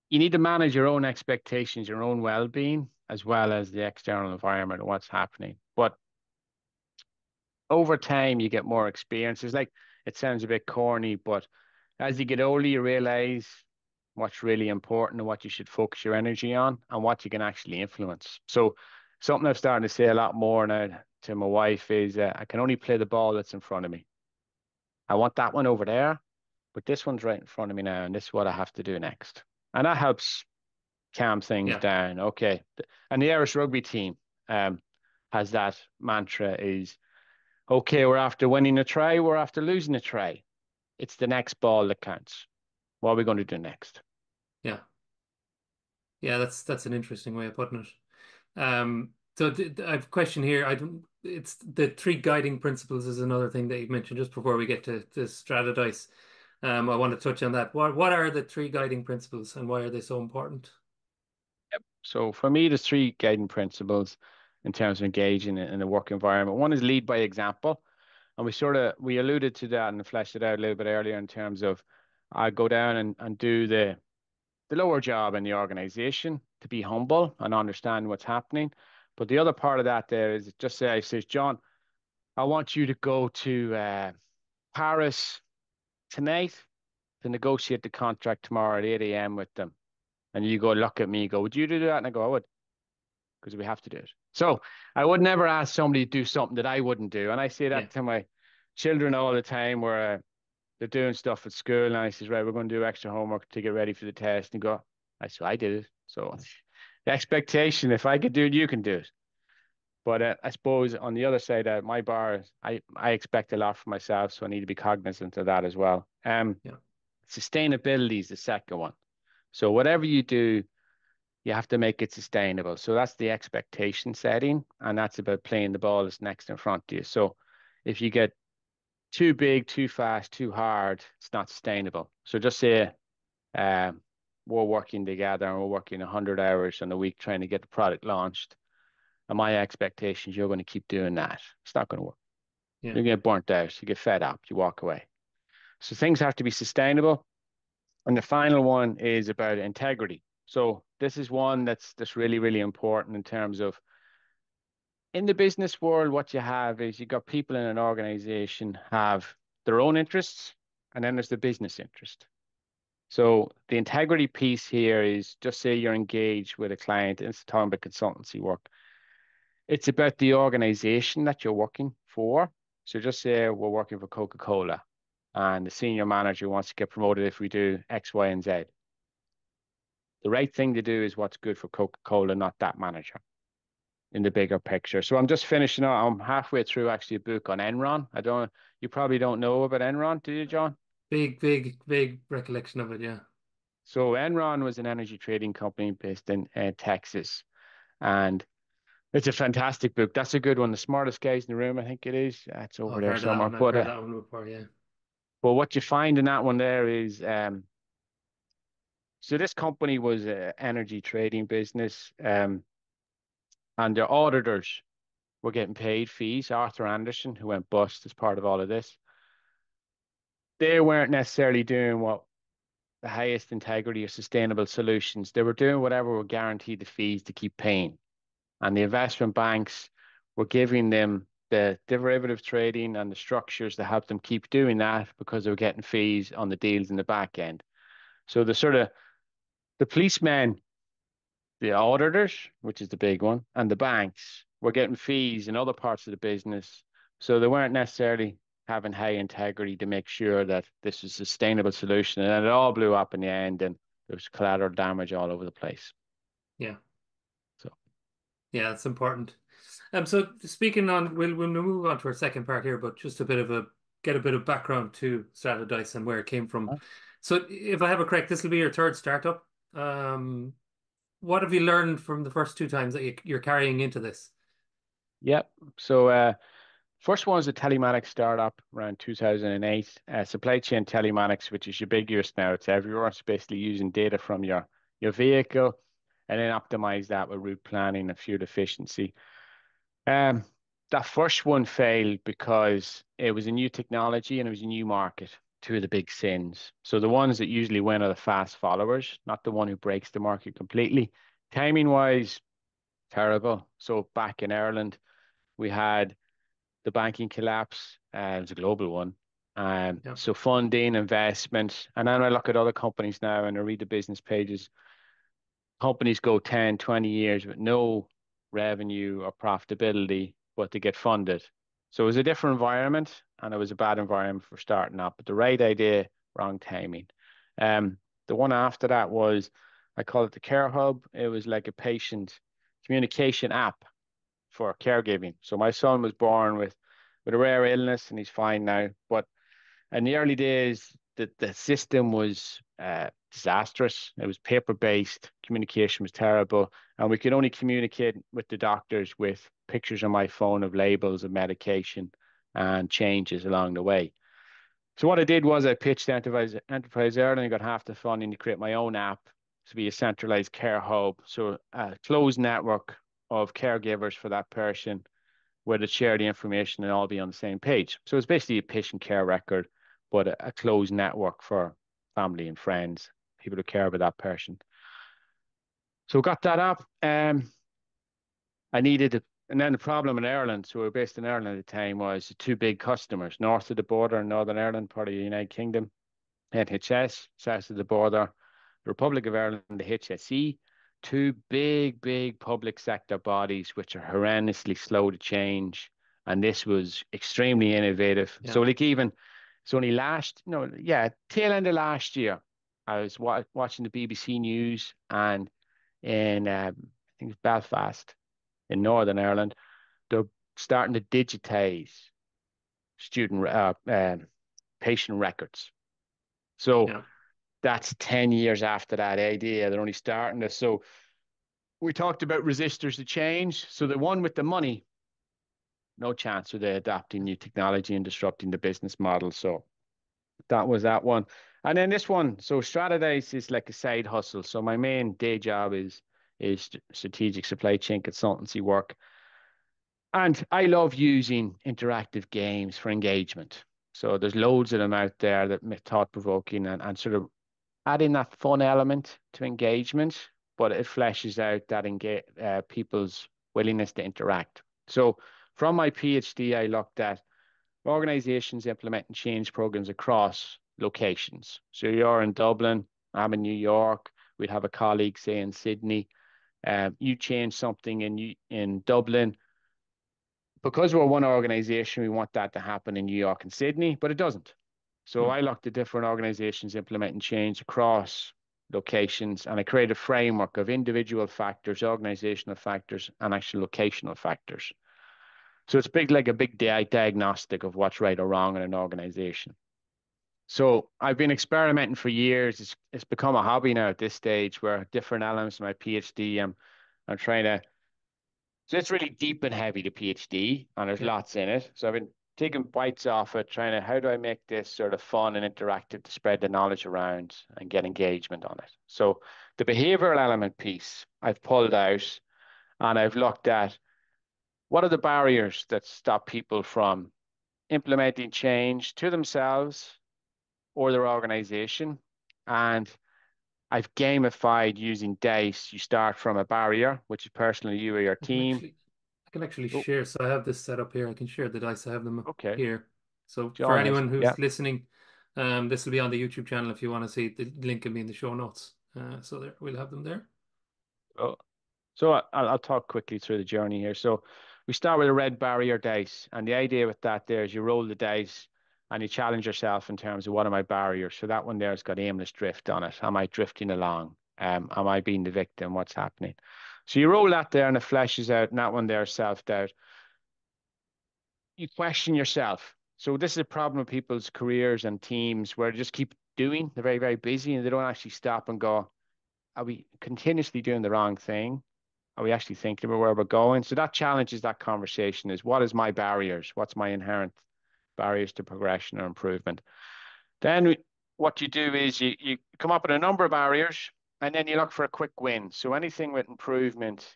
Speaker 2: you need to manage your own expectations, your own well-being, as well as the external environment and what's happening. But over time, you get more experience. It's like it sounds a bit corny, but as you get older, you realize what's really important and what you should focus your energy on and what you can actually influence. So something I've started to say a lot more now to my wife is I can only play the ball that's in front of me. I want that one over there, but this one's right in front of me now, and this is what I have to do next. And that helps calm things
Speaker 1: Yeah.
Speaker 2: down. Okay. And the Irish rugby team um, has that mantra is, okay, we're after winning a try, we're after losing a try. It's the next ball that counts. What are we going to do next?
Speaker 1: Yeah. Yeah, that's an interesting way of putting it. So I have a question here. I don't. It's the three guiding principles is another thing that you mentioned just before we get to strata dice. I want to touch on that. What are the three guiding principles and why are they so important?
Speaker 2: So for me, there's three guiding principles in terms of engaging in a work environment. One is lead by example. And we alluded to that and fleshed it out a little bit earlier in terms of I go down and do the lower job in the organization to be humble and understand what's happening. But the other part of that there is just say, I says, John, I want you to go to Paris tonight to negotiate the contract tomorrow at 8 a.m. with them. And you go look at me, go, would you do that? And I go, I would, because we have to do it. So I would never ask somebody to do something that I wouldn't do. And I say
Speaker 1: Yeah,
Speaker 2: that to my children all the time where they're doing stuff at school. And I says, right, we're going to do extra homework to get ready for the test. And go, I said, I did it. So the expectation, if I could do it, you can do it. But I suppose on the other side, my bar, I expect a lot from myself, so I need to be cognizant of that as well.
Speaker 1: yeah,
Speaker 2: Sustainability is the second one. So whatever you do, you have to make it sustainable. So that's the expectation setting, and that's about playing the ball that's next in front of you. So if you get too big, too fast, too hard, it's not sustainable. So just say um, we're working together and we're working 100 hours in a week trying to get the product launched. And my expectation is you're going to keep doing that. It's not going to work.
Speaker 1: yeah,
Speaker 2: You get burnt out, you get fed up, you walk away. So things have to be sustainable. And the final one is about integrity. So this is one that's really, really important in terms of in the business world, what you have is you got people in an organization have their own interests, and then there's the business interest. So the integrity piece here is just say you're engaged with a client, and it's talking about consultancy work. It's about the organization that you're working for. So just say we're working for Coca-Cola and the senior manager wants to get promoted if we do X, Y, and Z. The right thing to do is what's good for Coca-Cola, not that manager in the bigger picture. So I'm just finishing up. I'm halfway through actually a book on Enron. You probably don't know about Enron, do you, John?
Speaker 1: big recollection of it. Yeah.
Speaker 2: So Enron was an energy trading company based in Texas. And it's a fantastic book. That's a good one. The smartest guys in the room, I think it is. It's
Speaker 1: Oh,
Speaker 2: over
Speaker 1: I've
Speaker 2: there
Speaker 1: heard of that
Speaker 2: somewhere.
Speaker 1: one. I've heard that one before. Yeah.
Speaker 2: But what you find in that one there is, so this company was an energy trading business, and their auditors were getting paid fees. Arthur Anderson, who went bust as part of all of this, they weren't necessarily doing what the highest integrity or sustainable solutions. They were doing whatever would guarantee the fees to keep paying. And the investment banks were giving them the derivative trading and the structures to help them keep doing that because they were getting fees on the deals in the back end. So the policemen, the auditors, which is the big one, and the banks were getting fees in other parts of the business. So they weren't necessarily having high integrity to make sure that this is a sustainable solution. And it all blew up in the end, and there was collateral damage all over the place.
Speaker 1: Yeah.
Speaker 2: So,
Speaker 1: Yeah, it's important. So speaking on, we'll move on to our second part here, but just a bit of a get a bit of background to Strata Dice and where it came from. So if I have it correct, this will be your third startup. What have you learned from the first two times that you're carrying into this?
Speaker 2: yep. So, first one was a telematics startup around 2008. Supply chain telematics, which is ubiquitous now. It's everywhere. It's basically using data from your vehicle and then optimize that with route planning and fuel efficiency. Um, that first one failed because it was a new technology and it was a new market. Two of the big sins. So the ones that usually win are the fast followers, not the one who breaks the market completely. Timing wise, terrible. So back in Ireland, we had the banking collapse. It was a global one.
Speaker 1: Yeah,
Speaker 2: So funding, investment, and then I look at other companies now and I read the business pages. Companies go 10, 20 years with no revenue or profitability, but to get funded. So it was a different environment, and it was a bad environment for starting up. But the right idea, wrong timing. Um, the one after that was, I call it the Care Hub. It was like a patient communication app for caregiving. So my son was born with a rare illness, and he's fine now. But in the early days, the system was disastrous. It was paper-based, communication was terrible, and we could only communicate with the doctors with pictures on my phone of labels of medication and changes along the way. So what I did was I pitched Enterprise Ireland and got half the funding to create my own app to be a centralized care hub. So a closed network of caregivers for that person where they share the information and all be on the same page. So it's basically a patient care record, but a closed network for family and friends, people who care about that person. So got that up. I needed it. And then the problem in Ireland, so we were based in Ireland at the time, was the two big customers, north of the border in Northern Ireland, part of the United Kingdom, NHS, south of the border, the Republic of Ireland, the HSE, two big public sector bodies which are horrendously slow to change. And this was extremely innovative.
Speaker 1: Yeah.
Speaker 2: So, like, even it's only tail end of last year, I was watching the BBC News, and in I think it's Belfast in Northern Ireland, they're starting to digitize student patient records. So
Speaker 1: Yeah.
Speaker 2: that's 10 years after that idea. They're only starting this. So we talked about resistors to change. So the one with the money, no chance of they adapting new technology and disrupting the business model. So that was that one. And then this one, so Stratadice is like a side hustle. So my main day job is strategic supply chain consultancy work. And I love using interactive games for engagement. So there's loads of them out there that make thought provoking and sort of adding that fun element to engagement, but it fleshes out that people's willingness to interact. So from my PhD, I looked at organizations implementing change programs across locations. So you're in Dublin, I'm in New York, we'd have a colleague, say, in Sydney. You change something in Dublin. Because we're one organization, we want that to happen in New York and Sydney, but it doesn't. So
Speaker 1: Hmm.
Speaker 2: I looked at different organizations implementing change across locations, and I created a framework of individual factors, organizational factors, and actual locational factors. So it's big, like a big diagnostic of what's right or wrong in an organization. So I've been experimenting for years. It's become a hobby now at this stage where different elements of my PhD, I'm trying to so it's really deep and heavy, the PhD, and there's
Speaker 1: Yeah.
Speaker 2: lots in it. So I've been taking bites off it, trying to, how do I make this sort of fun and interactive to spread the knowledge around and get engagement on it? So the behavioral element piece I've pulled out, and I've looked at what are the barriers that stop people from implementing change to themselves or their organization. And I've gamified using dice. You start from a barrier, which is personally you or your
Speaker 1: I can
Speaker 2: team.
Speaker 1: actually I can actually
Speaker 2: Oh,
Speaker 1: share. So I have this set up here. I can share the dice. I have them
Speaker 2: okay.
Speaker 1: here. So for
Speaker 2: John it.
Speaker 1: anyone
Speaker 2: Yeah.
Speaker 1: who's listening, this will be on the YouTube channel if you want to see it. The link will be in the show notes. So there we'll have them there.
Speaker 2: Oh, so I'll talk quickly through the journey here. So we start with a red barrier dice, and the idea with that there is you roll the dice and you challenge yourself in terms of what are my barriers. So that one there's got aimless drift on it. Am I drifting along? Am I being the victim? What's happening? So you roll that there and it fleshes out, and that one there is self-doubt. You question yourself. So this is a problem with people's careers and teams where they just keep doing. They're very busy and they don't actually stop and go, are we continuously doing the wrong thing? Are we actually thinking about where we're going? So that challenges that conversation is what is my barriers? What's my inherent barriers to progression or improvement? Then what you do is you come up with a number of barriers and then you look for a quick win. So anything with improvement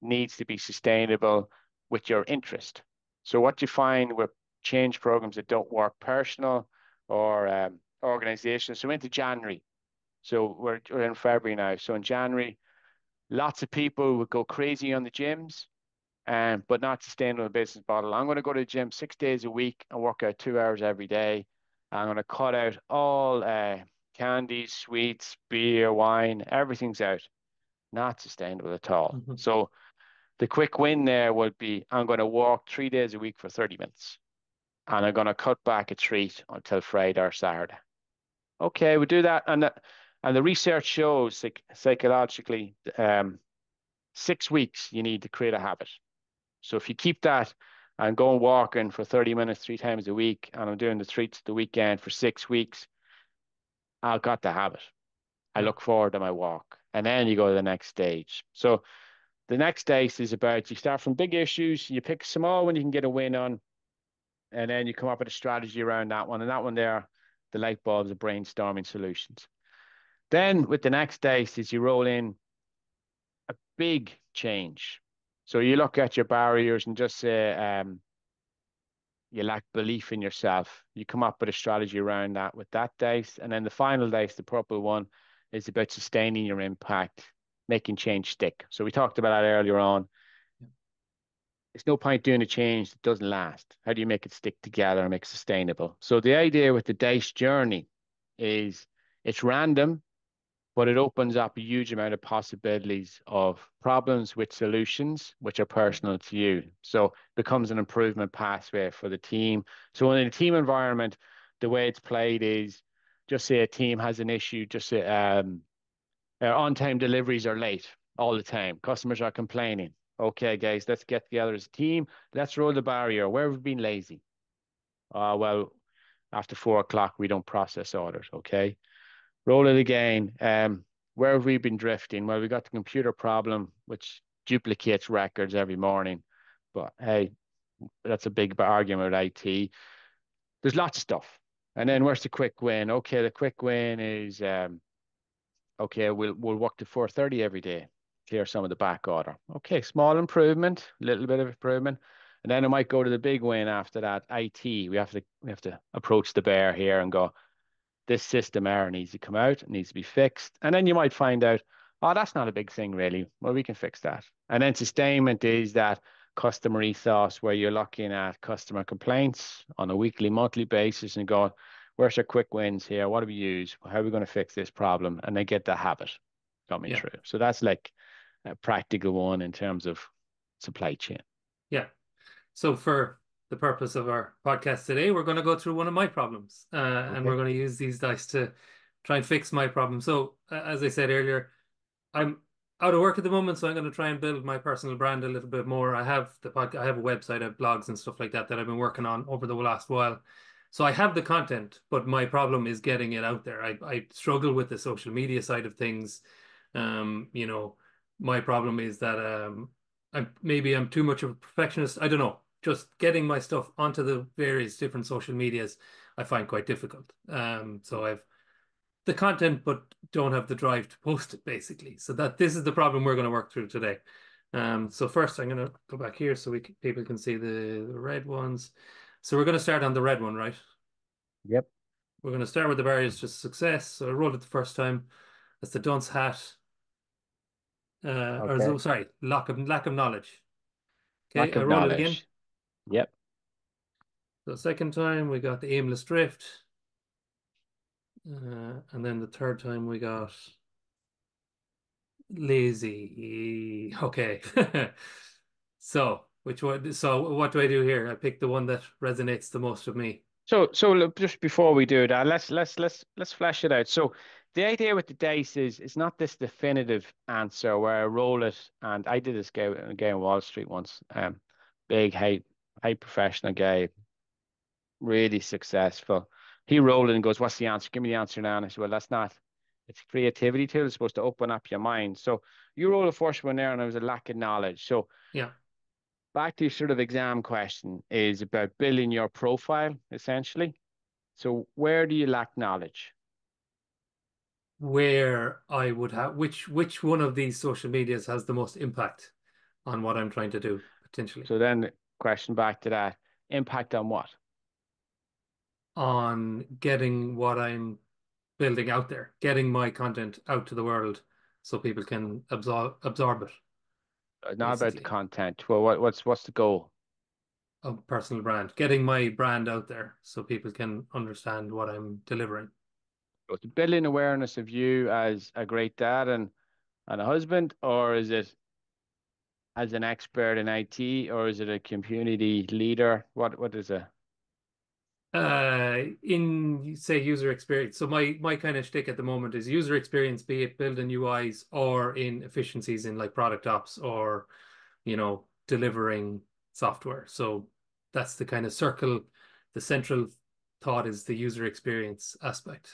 Speaker 2: needs to be sustainable with your interest. So what you find with change programs that don't work, personal or organizations. So into January. So we're in February now. So in January, lots of people would go crazy on the gyms, but not sustainable business model. I'm going to go to the gym 6 days a week and work out 2 hours every day. I'm going to cut out all candies, sweets, beer, wine, everything's out. Not sustainable at all.
Speaker 1: Mhm.
Speaker 2: So The quick win there would be I'm going to walk 3 days a week for 30 minutes and I'm going to cut back a treat until Friday or Saturday. Okay, we do that. And the research shows psychologically, 6 weeks you need to create a habit. So if you keep that and go and walking for 30 minutes 3 times a week, and I'm doing the treats the weekend for 6 weeks, I've got the habit. I
Speaker 1: Yeah.
Speaker 2: look forward to my walk. And then you go to the next stage. So the next stage is about you start from big issues, you pick small one you can get a win on, and then you come up with a strategy around that one. And that one there, the light bulbs are brainstorming solutions. Then with the next stage is you roll in a big change. So you look at your barriers and just say, you lack belief in yourself. You come up with a strategy around that with that dice. And then the final dice, the purple one, is about sustaining your impact, making change stick. So we talked about that earlier on. It's no point doing a change that doesn't last. How do you make it stick together and make it sustainable? So the idea with the dice journey is it's random, but it opens up a huge amount of possibilities of problems with solutions which are
Speaker 1: Yeah.
Speaker 2: personal to you. So it becomes an improvement pathway for the team. So in a team environment, the way it's played is just say a team has an issue, just say on-time deliveries are late all the time. Customers are complaining. Okay, guys, let's get together as a team. Let's roll the barrier. Where have we been lazy? Well, after 4 o'clock, we don't process orders. Okay, roll it again. Where have we been drifting? Well, we got the computer problem, which duplicates records every morning. But hey, that's a big argument with IT. There's lots of stuff. And then where's the quick win? Okay, the quick win is okay, we'll work to 4:30 every day, clear some of the back order. Okay, small improvement, little bit of improvement. And then I might go to the big win after that, IT. We have to approach the bear here and go, this system error needs to come out, it needs to be fixed. And then you might find out, oh, that's not a big thing really. Well, we can fix that. And then sustainment is that customer ethos where you're looking at customer complaints on a weekly, monthly basis and going, where's our quick wins here? What do we use? How are we going to fix this problem? And they get the habit coming
Speaker 1: Yeah.
Speaker 2: through. So that's like a practical one in terms of supply chain.
Speaker 1: Yeah. So for the purpose of our podcast today, we're going to go through one of my problems, and we're
Speaker 2: Okay.
Speaker 1: going to use these dice to try and fix my problem. So, as I said earlier, I'm out of work at the moment, so I'm going to try and build my personal brand a little bit more. I have a website, I have blogs and stuff like that that I've been working on over the last while. So I have the content, but my problem is getting it out there. I struggle with the social media side of things. You know, my problem is that I'm too much of a perfectionist. I don't know. Just getting my stuff onto the various different social medias, I find quite difficult. So I've the content, but don't have the drive to post it, basically. So that this is the problem we're going to work through today. So first, I'm going to go back here so people can see the red ones. So we're going to start on the red one, right?
Speaker 2: Yep.
Speaker 1: We're going to start with the barriers to success. So I rolled it the first time. That's the dunce hat,
Speaker 2: Okay.
Speaker 1: sorry, lack of knowledge. Okay,
Speaker 2: Lack
Speaker 1: I
Speaker 2: of
Speaker 1: roll it again.
Speaker 2: knowledge. Yep.
Speaker 1: So second time we got the aimless drift, and then the third time we got lazy. Okay. So, which one? So, what do I do here? I pick the one that resonates the most with me.
Speaker 2: So look, just before we do that, let's flesh it out. So the idea with the dice is it's not this definitive answer where I roll it, and I did this guy on Wall Street once, big high professional guy, really successful. He rolled it and goes, "What's the answer? Give me the answer now." And I said, "Well, that's not. It's a creativity tool. It's supposed to open up your mind." So you roll the first one there, and there was a lack of knowledge. So
Speaker 1: Yeah.
Speaker 2: back to your sort of exam question is about building your profile essentially. So where do you lack knowledge?
Speaker 1: Where I would have which one of these social medias has the most impact on what I'm trying to do, potentially,
Speaker 2: So then the question back to that, impact on what?
Speaker 1: on getting what I'm building out there, getting my content out to the world so people can absorb it,
Speaker 2: Not about the
Speaker 1: basically.
Speaker 2: content. Well, what's the goal?
Speaker 1: A personal brand, getting my brand out there so people can understand what I'm delivering.
Speaker 2: So to building awareness of you as a great dad and a husband, or is it as an expert in IT, or is it a community leader? What is it?
Speaker 1: In say user experience. So my kind of shtick at the moment is user experience, be it building UIs or in efficiencies in like product ops or delivering software. So that's the kind of circle. The central thought is the user experience aspect.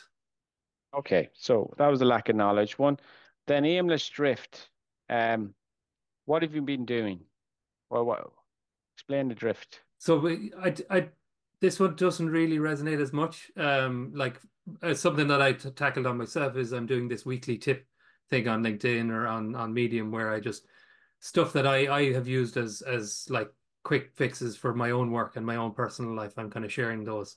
Speaker 2: Okay, so that was a lack of knowledge. One, then aimless drift. Um, what have you been doing? Well, what? Explain the drift.
Speaker 1: So this one doesn't really resonate as much. Like something that I tackled on myself is I'm doing this weekly tip thing on LinkedIn or on Medium where I just stuff that I have used as like quick fixes for my own work and my own personal life. I'm kind of sharing those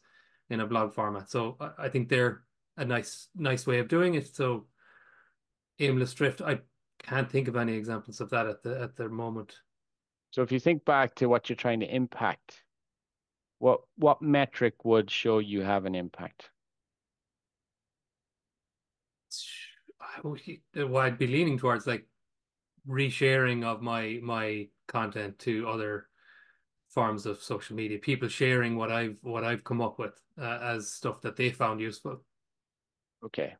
Speaker 1: in a blog format. So I think they're a nice way of doing it. So aimless drift, I can't think of any examples of that at the moment.
Speaker 2: So if you think back to what you're trying to impact, what metric would show you have an impact?
Speaker 1: What I'd be leaning towards like resharing of my content to other forms of social media, people sharing what I've come up with as stuff that they found useful.
Speaker 2: Okay,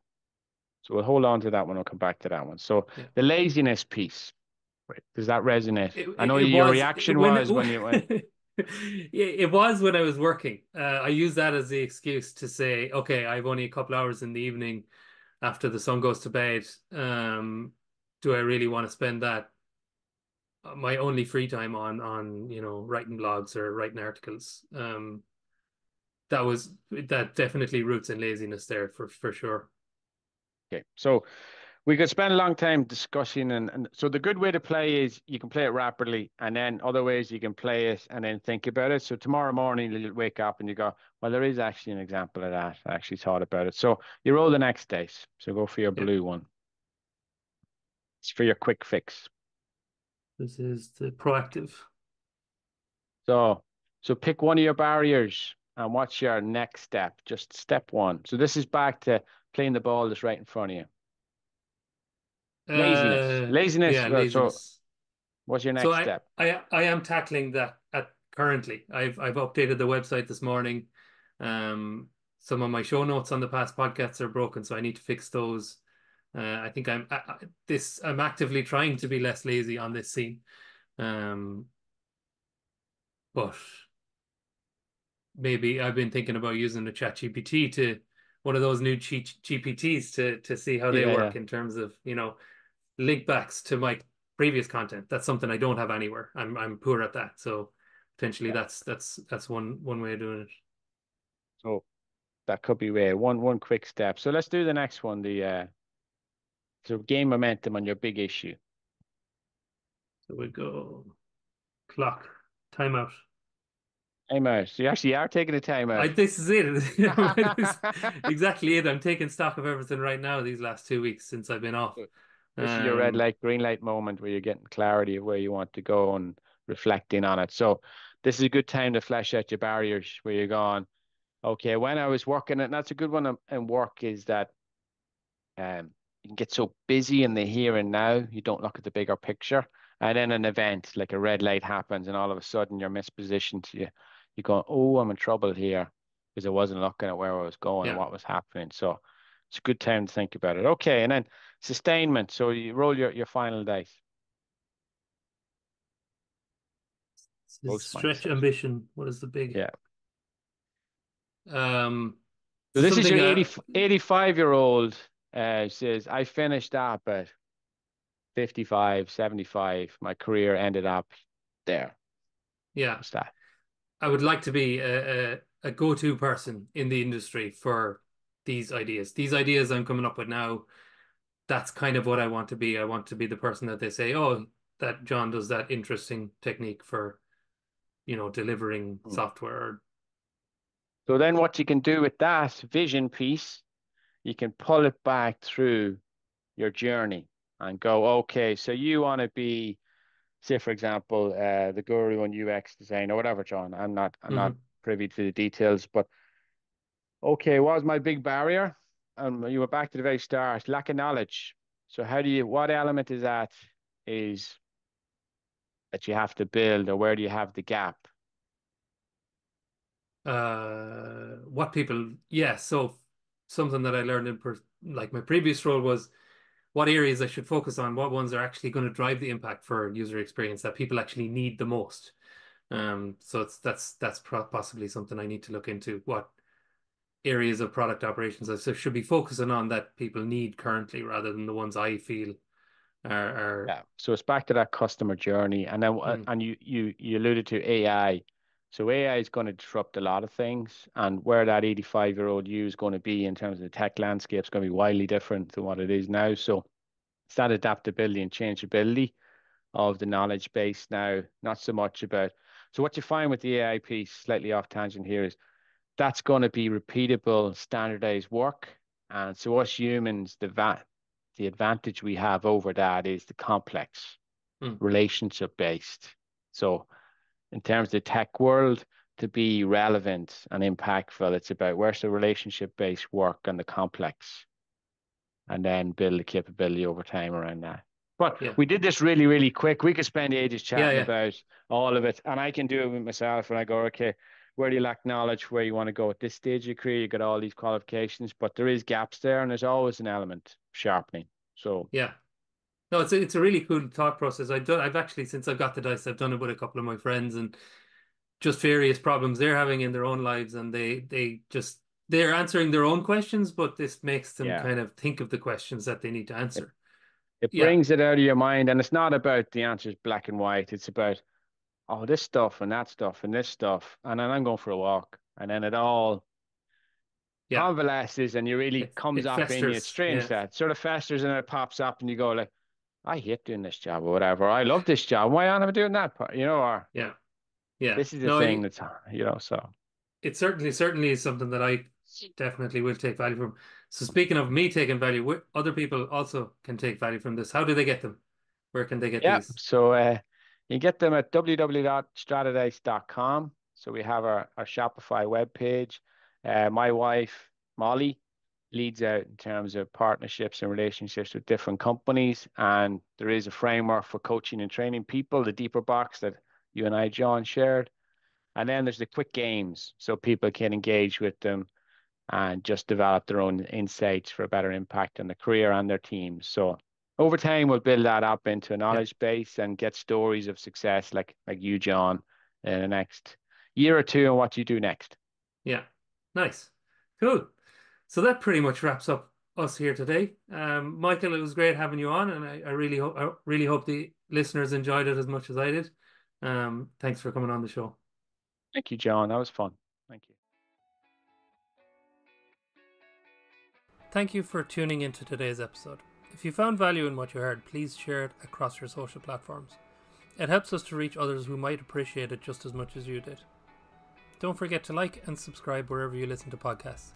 Speaker 2: so we'll hold on to that one. We'll come back to that one. So
Speaker 1: Yeah.
Speaker 2: the laziness piece, right? Does that resonate?
Speaker 1: It,
Speaker 2: I
Speaker 1: it,
Speaker 2: know
Speaker 1: it
Speaker 2: your
Speaker 1: was
Speaker 2: reaction
Speaker 1: when
Speaker 2: was when you went,
Speaker 1: it was when I was working. I used that as the excuse to say, okay, I've only a couple hours in the evening after the sun goes to bed. Do I really want to spend that my only free time on writing blogs or writing articles? That definitely roots in laziness there for sure.
Speaker 2: okay, so we could spend a long time discussing, and so the good way to play is you can play it rapidly, and then other ways you can play it and then think about it. So tomorrow morning you'll wake up and you go, well, there is actually an example of that. I actually thought about it. So you roll the next dice. So go for your
Speaker 1: Yeah,
Speaker 2: blue one. It's for your quick fix.
Speaker 1: this is the proactive.
Speaker 2: So so pick one of your barriers and what's your next step? Just step one. So this is back to playing the ball that's right in front of you. Laziness. Laziness.
Speaker 1: Yeah,
Speaker 2: So
Speaker 1: laziness.
Speaker 2: what's your
Speaker 1: So
Speaker 2: next
Speaker 1: I
Speaker 2: step?
Speaker 1: I I am tackling that at currently. I've updated the website this morning. Some of my show notes on the past podcasts are broken, so I need to fix those. I think I'm actively trying to be less lazy on this scene. Um, but maybe I've been thinking about using the chat GPT to one of those new GPTs to see how they
Speaker 2: Yeah,
Speaker 1: work
Speaker 2: yeah,
Speaker 1: in terms of, link backs to my previous content. That's something I don't have anywhere. I'm poor at that. So potentially
Speaker 2: yeah.
Speaker 1: that's one way of doing it.
Speaker 2: So that could be way one quick step. So let's do the next one. The so gain momentum on your big issue.
Speaker 1: So we go clock, timeout.
Speaker 2: Timeout. So you actually are taking a timeout.
Speaker 1: This is it. This is exactly it. I'm taking stock of everything right now these last 2 weeks since I've been off.
Speaker 2: This is your red
Speaker 1: Um,
Speaker 2: light, green light moment where you're getting clarity of where you want to go and reflecting on it. So this is a good time to flesh out your barriers where you're going, okay, when I was working, and that's a good one in work is that you can get so busy in the here and now, you don't look at the bigger picture. And then an event like a red light happens, and all of a sudden you're mispositioned. You go, oh, I'm in trouble here because I wasn't looking at where I was going and
Speaker 1: yeah.
Speaker 2: what was happening. So it's a good time to think about it. Okay, and then sustainment. So you roll your final dice.
Speaker 1: This is
Speaker 2: Growth
Speaker 1: stretch
Speaker 2: mindset.
Speaker 1: ambition. What is the big?
Speaker 2: Yeah.
Speaker 1: Um,
Speaker 2: So this is
Speaker 1: something
Speaker 2: your 85-year-old says, I finished up at 55, 75. My career ended up there.
Speaker 1: yeah.
Speaker 2: What's that?
Speaker 1: I would like to be a go-to person in the industry for these ideas. These ideas I'm coming up with now, that's kind of what I want to be. I want to be the person that they say, oh, that John does that interesting technique for, delivering
Speaker 2: Hmm.
Speaker 1: software.
Speaker 2: So then what you can do with that vision piece, you can pull it back through your journey and go, okay, so you want to be, say, for example, the guru on UX design or whatever, John. I'm not
Speaker 1: Mhm.
Speaker 2: privy to the details, but okay, what was my big barrier? And you were back to the very start, lack of knowledge. So what element is that is that you have to build, or where do you have the gap?
Speaker 1: What people, yeah. So something that I learned in like my previous role was what areas I should focus on, what ones are actually going to drive the impact for user experience that people actually need the most. So that's possibly something I need to look into. What areas of product operations I should be focusing on that people need currently, rather than the ones I feel are
Speaker 2: Yeah. So it's back to that customer journey, and then
Speaker 1: mm,
Speaker 2: and you alluded to AI. So AI is going to disrupt a lot of things, and where that 85-year-old you is going to be in terms of the tech landscape is going to be wildly different than what it is now. So it's that adaptability and changeability of the knowledge base now, not so much about. So what you find with the AI piece, slightly off tangent here, is that's going to be repeatable, standardized work. And so us humans, the advantage we have over that is the complex,
Speaker 1: mm,
Speaker 2: relationship based. So in terms of the tech world, to be relevant and impactful, it's about where's the relationship based work and the complex, and then build the capability over time around that. But
Speaker 1: yeah,
Speaker 2: we did this really, really quick. We could spend ages
Speaker 1: yeah,
Speaker 2: chatting
Speaker 1: yeah,
Speaker 2: about all of it, and I can do it with myself. And I go, okay, where do you lack knowledge? Where you want to go at this stage of your career? You got all these qualifications, but there is gaps there, and there's always an element of sharpening. So
Speaker 1: yeah. No, it's a really cool thought process. I've actually, since I've got the dice, I've done it with a couple of my friends, and just various problems they're having in their own lives, and they're answering their own questions, but this makes them
Speaker 2: yeah,
Speaker 1: kind of think of the questions that they need to
Speaker 2: it
Speaker 1: answer.
Speaker 2: it
Speaker 1: Yeah,
Speaker 2: brings it out of your mind, and it's not about the answers black and white. It's about oh, this stuff and that stuff and this stuff, and then I'm going for a walk, and then it all
Speaker 1: yeah.
Speaker 2: convalesces and you really comes
Speaker 1: It
Speaker 2: up in you. It's
Speaker 1: festers.
Speaker 2: strange
Speaker 1: Yeah,
Speaker 2: that sort of festers and it pops up and you go like, I hate doing this job or whatever. I love this job. Why aren't I doing that part? Or
Speaker 1: yeah, yeah.
Speaker 2: this is the
Speaker 1: No,
Speaker 2: thing that's, so
Speaker 1: it certainly is something that I definitely will take value from. So speaking of me taking value, other people also can take value from this. How do they get them? Where can they get
Speaker 2: yeah.
Speaker 1: these?
Speaker 2: So you get them at www.stratadice.com. So we have our Shopify webpage. My wife, Molly, leads out in terms of partnerships and relationships with different companies. And there is a framework for coaching and training people, the deeper box that you and I, John, shared. And then there's the quick games so people can engage with them and just develop their own insights for a better impact on the career and their teams. So over time, we'll build that up into a
Speaker 1: Yeah,
Speaker 2: knowledge base and get stories of success like you, John, in the next year or two and what you do next.
Speaker 1: yeah. Nice. Cool. So that pretty much wraps up us here today. Michael, it was great having you on, and I really hope the listeners enjoyed it as much as I did. Thanks for coming on the show.
Speaker 2: Thank you, John. That was fun. Thank you.
Speaker 1: Thank you for tuning into today's episode. If you found value in what you heard, please share it across your social platforms. It helps us to reach others who might appreciate it just as much as you did. Don't forget to like and subscribe wherever you listen to podcasts.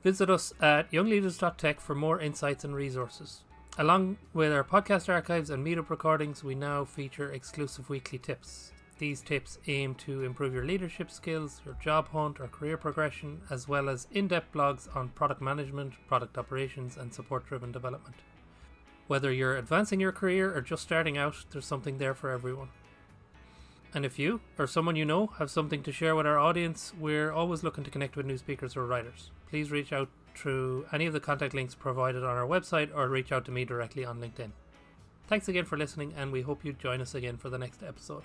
Speaker 1: Visit us at youngleaders.tech for more insights and resources. Along with our podcast archives and meetup recordings, we now feature exclusive weekly tips. These tips aim to improve your leadership skills, your job hunt or career progression, as well as in-depth blogs on product management, product operations, and support-driven development. Whether you're advancing your career or just starting out, there's something there for everyone. And if you, or someone you know, have something to share with our audience, we're always looking to connect with new speakers or writers. Please reach out through any of the contact links provided on our website or reach out to me directly on LinkedIn. Thanks again for listening, and we hope you join us again for the next episode.